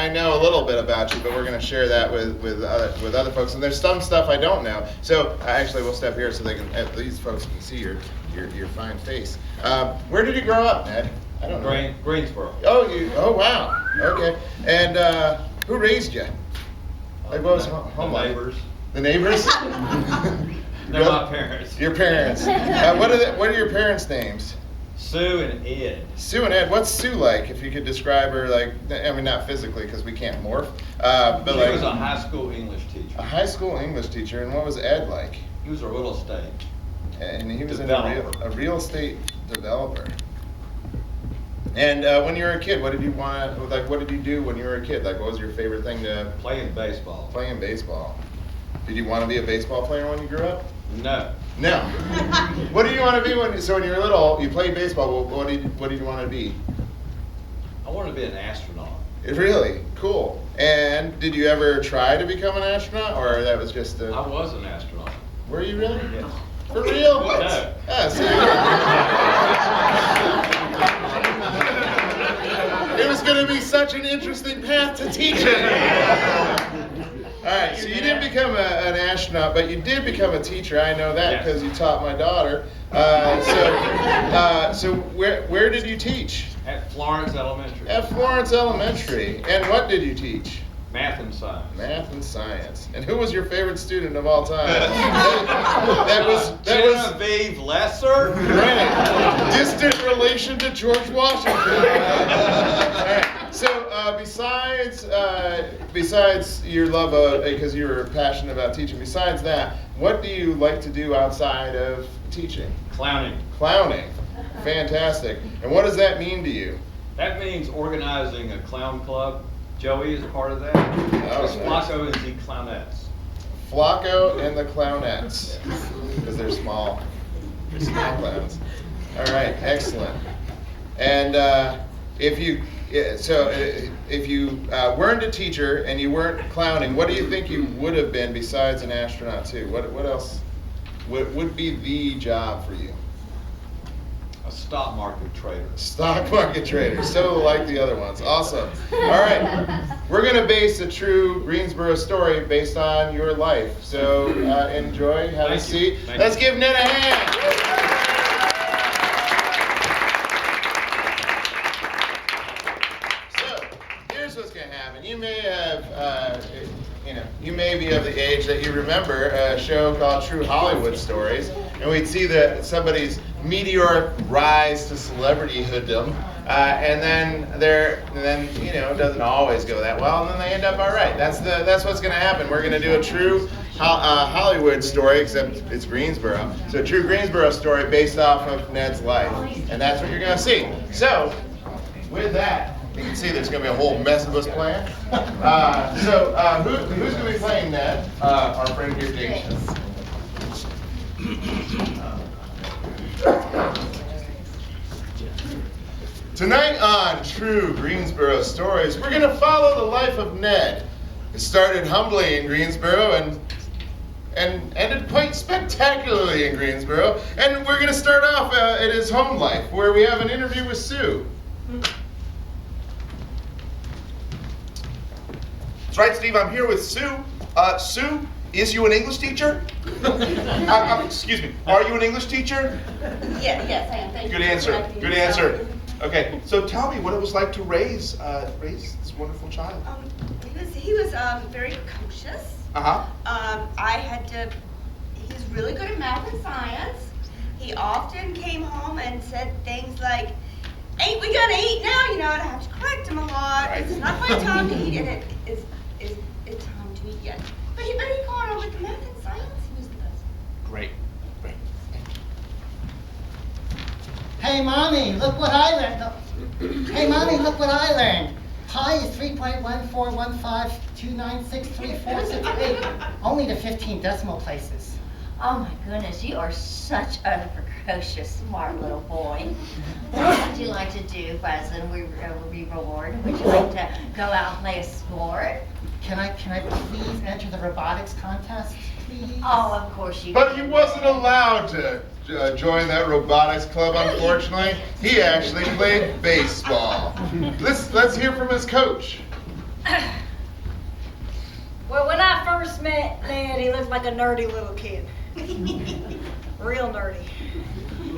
I know a little bit about you, but we're going to share that with other folks. And there's some stuff I don't know. So actually, we'll step here so they can, at least folks can see your fine face. Where did you grow up, Ned? I don't know. Greensboro. Oh, wow. Okay. And who raised you? Like, what was home life? Neighbors. The neighbors? They're my parents. Your parents. What are your parents' names? Sue and Ed. Sue and Ed. What's Sue like? If you could describe her, like, I mean, not physically because we can't morph. But She like, was a high school English teacher. a high school English teacher. And what was Ed like? He was a real estate. And he was Developer. a real estate developer. And when you were a kid, what did you want to, like, what did you do when you were a kid? Like, what was your favorite thing to Playing baseball. Playing baseball. Did you want to be a baseball player when you grew up? No. No. What did you want to be when you were little? You played baseball. What did you want to be? I wanted to be an astronaut. Really cool. And did you ever try to become an astronaut, or that was just a? I was an astronaut. Were you really? Yes. For real? No. Ah, see. It was going to be such an interesting path to teaching. All right, so you didn't become an astronaut, but you did become a teacher. I know that because you taught my daughter. So where did you teach? At Florence Elementary. At Florence Elementary. And what did you teach? Math and science. Math and science. And who was your favorite student of all time? that was Genevieve Lesser. Right. Distant relation to George Washington. All right. So besides your love of, because you were passionate about teaching, besides that, what do you like to do outside of teaching? Clowning. Clowning. Fantastic. And what does that mean to you? That means organizing a clown club. Joey is part of that. It's nice. Flacco and the Clownettes. Flacco and the Clownettes. Because they're small. They're small clowns. All right, excellent. And if you weren't a teacher and you weren't clowning, what do you think you would have been besides an astronaut too? What else would be the job for you? A stock market trader. Stock market trader, so like the other ones. Awesome. All right, we're going to base a true Greensboro story based on your life. So enjoy, have a seat. Let's give Ned a hand. What's going to happen? You may have, you may be of the age that you remember a show called True Hollywood Stories, and we'd see somebody's meteoric rise to celebrityhoodom, and then it doesn't always go that well, and then they end up all right. That's what's going to happen. We're going to do a true Hollywood story, except it's Greensboro. So a true Greensboro story based off of Ned's life, and that's what you're going to see. So with that, you can see there's going to be a whole mess of us playing. Who's going to be playing Ned? Our friend here, James. Tonight on True Greensboro Stories, we're going to follow the life of Ned. It started humbly in Greensboro and ended quite spectacularly in Greensboro. And we're going to start off at his home life, where we have an interview with Sue. That's right, Steve. I'm here with Sue. Sue, is you an English teacher? Excuse me. Are you an English teacher? Yes, I am. Thank you. Good answer. Good answer. Okay. So tell me what it was like to raise this wonderful child. He was very precocious. He was really good at math and science. He often came home and said things like, "Ain't we gonna eat now?" And I have to correct him a lot. Right. It's not my time to eat, and it's time to eat yet. But he caught on with the math and science. He was the best. Great. Thank you. Hey, Mommy, look what I learned. Hey, Mommy, look what I learned. Pi is 3.14152963468. Only to 15 decimal places. Oh my goodness, you are such a precocious, smart little boy. What would you like to do, President? We reward. Would you like to go out and play a sport? Can I please enter the robotics contest, please? Oh, of course you But can. he wasn't allowed to join that robotics club, unfortunately. He actually played baseball. Let's hear from his coach. Well, when I first met Ned, he looked like a nerdy little kid. Real nerdy.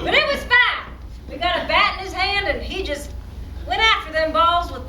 But it was fine. We got a bat in his hand and he just went after them balls with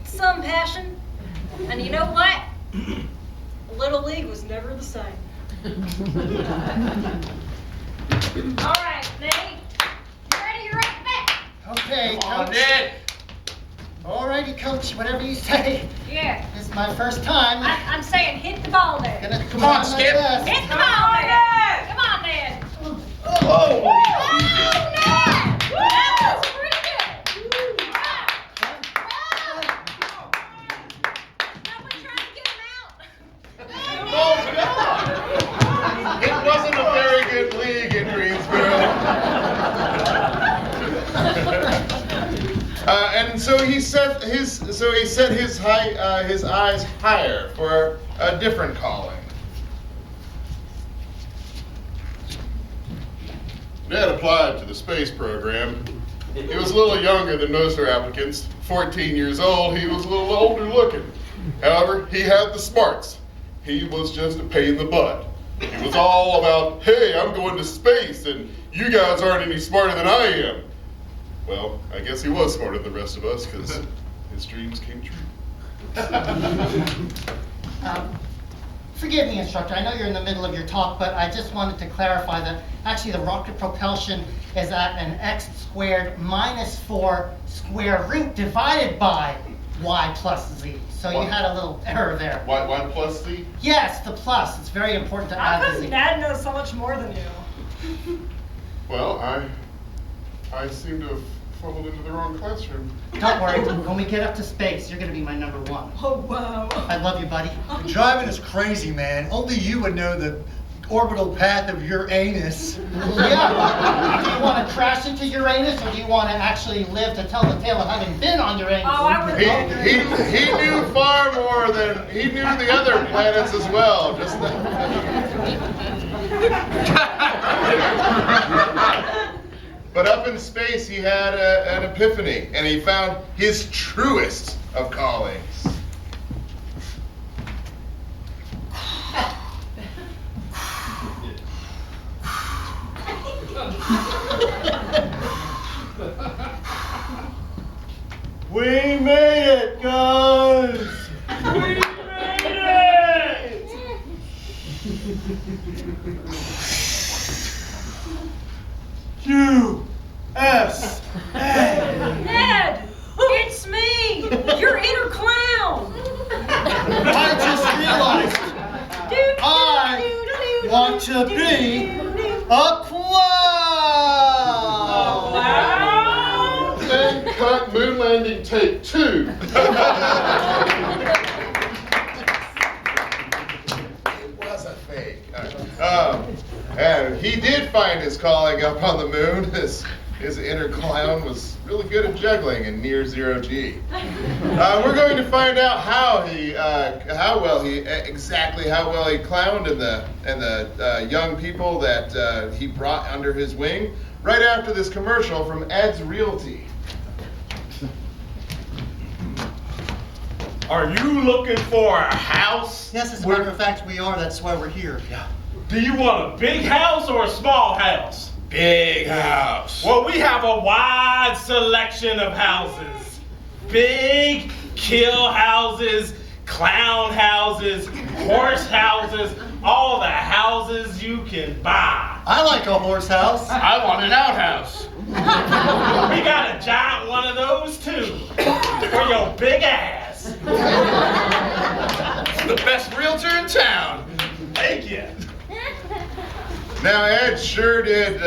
some passion. And you know what? Little League was never the same. All right, Nate. You ready? You're right back. Okay, Come on, coach. Ned. Alrighty, coach, whatever you say. Yeah. This is my first time. I'm saying hit the ball, Ned. Gonna Come on, try my Skip. best. Hit the ball, Ned. Come on, Ned. Oh! Oh, Ned. That was pretty good. Wow. Someone trying to get him out. Oh, God! It wasn't a very good league in Greensboro. And so he set his eyes higher for a different calling. Ned applied to the space program. He was a little younger than most of our applicants. 14 years old, he was a little older looking. However, he had the smarts. He was just a pain in the butt. He was all about, hey, I'm going to space and you guys aren't any smarter than I am. Well, I guess he was smarter than the rest of us because his dreams came true. Forgive me, instructor. I know you're in the middle of your talk, but I just wanted to clarify that actually the rocket propulsion is at an x squared minus 4 square root divided by y plus z. So you had a little error there. Why plus Z? Yes, the plus. It's very important to How add the come z. Ned knows so much more than you? Well, I seem to have fumbled into the wrong classroom. Don't worry. When we get up to space, you're going to be my number 1. Oh, wow. I love you, buddy. Driving is crazy, man. Only you would know the orbital path of your anus. Yeah. Do you want to crash into Uranus, or do you want to actually live to tell the tale of having been on Uranus? Oh, I would He knew far more than he knew the other planets as well. Just But up in space, he had an epiphany, and he found his truest of callings. We made it, guys! We made it! USA! Ned! It's me! Your inner clown! I just realized I want to be a clown! Then cut moon landing take 2. It was a fake. And he did find his calling up on the moon. His inner clown was really good at juggling in near zero G. We're going to find out how well he clowned and the young people that he brought under his wing right after this commercial from Ed's Realty. Are you looking for a house? Yes, as a matter of fact, we are. That's why we're here. Yeah. Do you want a big house or a small house? Big house. Well, we have a wide selection of houses. Big kill houses, clown houses, horse houses, all the houses you can buy. I like a horse house. I want an outhouse. We got a giant one of those too, for your big ass. The best realtor in town. Thank you. Now, Ed sure did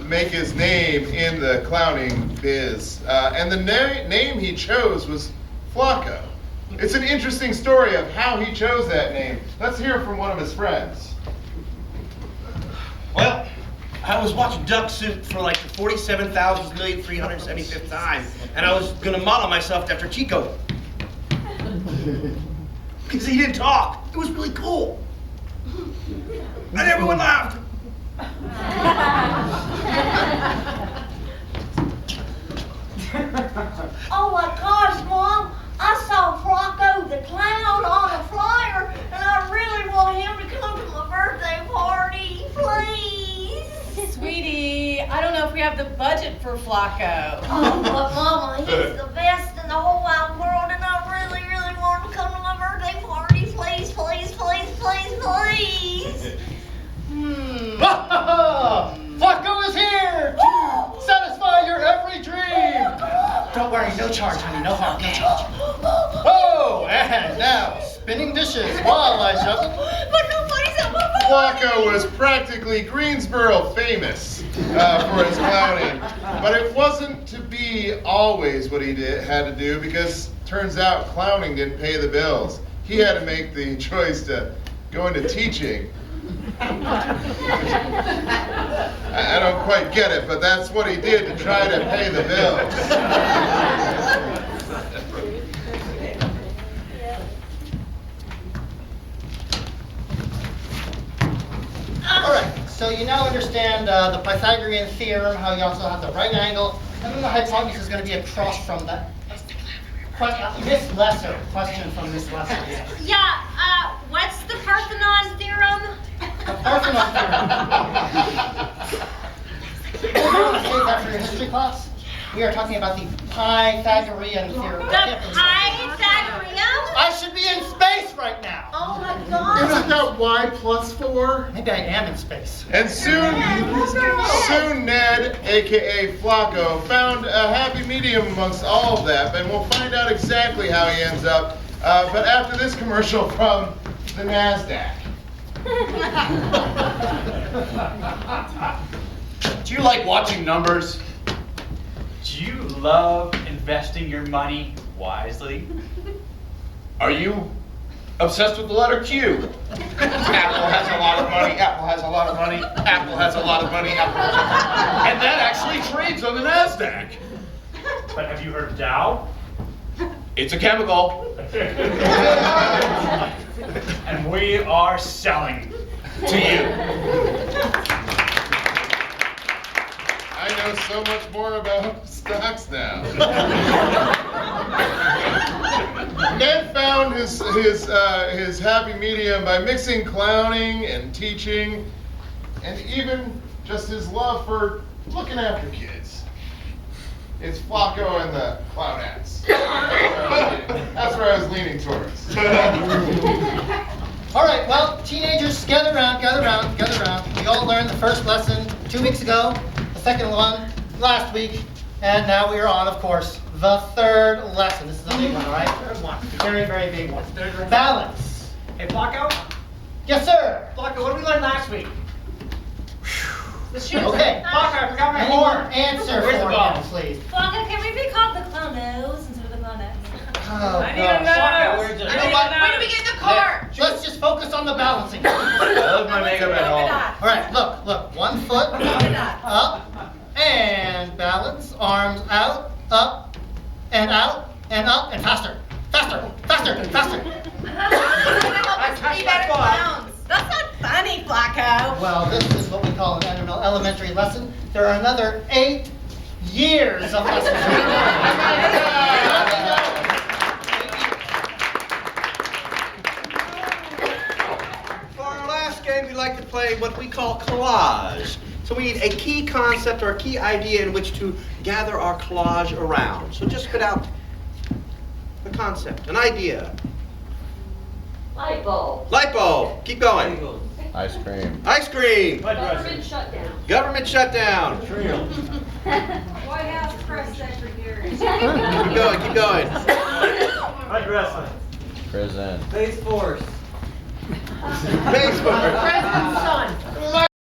make his name in the clowning biz, and the name he chose was Flacco. It's an interesting story of how he chose that name. Let's hear from one of his friends. Well, I was watching Duck Soup for like the 47,375th time, and I was gonna model myself after Chico. Because he didn't talk. It was really cool. And everyone laughed. Oh my gosh, Mom! I saw Flacco if we have the budget for Flacco. Oh, but Mama, he's the best in the whole wide world, and I really, really want him to come to my birthday party. Please, please, please, please, please. Flacco is here to satisfy your every dream. Don't worry, no charge, honey, no harm, no charge. Oh, and now spinning dishes while I shovel. But nobody's at my Flacco was practically Greensboro famous for his clowning, but it wasn't to be always what he had to do, because turns out clowning didn't pay the bills. He had to make the choice to go into teaching. I don't quite get it, but that's what he did to try to pay the bills. All right, so you now understand the Pythagorean theorem, how you also have the right angle, and then the hypotenuse is going to be across from that. Miss Lesser, question from Miss Lesser. Yeah, what's the Parthenon theorem? The Parthenon theorem. We're going to save that for your history class. We are talking about the Pythagorean theorem. The Pythagorean? I should be in space right now. Oh my God. Isn't that y+4? Maybe I am in space. And soon Ned, aka Flacco, found a happy medium amongst all of that, and we'll find out exactly how he ends up. But after this commercial from the NASDAQ. Do you like watching numbers? Do you love investing your money wisely? Are you obsessed with the letter Q? Apple has a lot of money, Apple has a lot of money, Apple has a lot of money, Apple has a lot of money. And that actually trades on the NASDAQ. But have you heard of Dow? It's a chemical. And we are selling to you. I know so much more about stocks now. Ned found his happy medium by mixing clowning and teaching, and even just his love for looking after kids. It's Flacco and the Clownettes. That's where I was leaning towards. All right, well, teenagers, gather around, gather around, gather around. We all learned the first lesson 2 weeks ago, the second one last week, and now we are on, of course, the third lesson. This is a big one, all right? Third one. Very, very big one. Balance. Hey, Flacco? Yes, sir. Flacco, what did we learn last week? The shoes. Okay. Flacco, I forgot my Anyone horn. answer Where's the for ball? him, please? Flacco, can we be called the Clownos instead of the Clownettes? Oh, I need a nose. gosh. Where's the You know what? When do we get in the car? Let's just focus on the balancing. I love my makeup at home. All right, look. 1 foot up and balance. Arms out, up, and faster. Faster. That's not funny, Flacco. Well, this is what we call an elementary lesson. There are another 8 years of lessons. For our last game, we like to play what we call collage. So we need a key concept or a key idea in which to gather our collage around. So just spit out a concept, an idea. Light bulb. Light bulb. Keep going. Ice cream. Ice cream. Government shutdown. Government shutdown. White House press secretary. Keep going. Wrestling. Prison. Space Force. Space Force. President's son.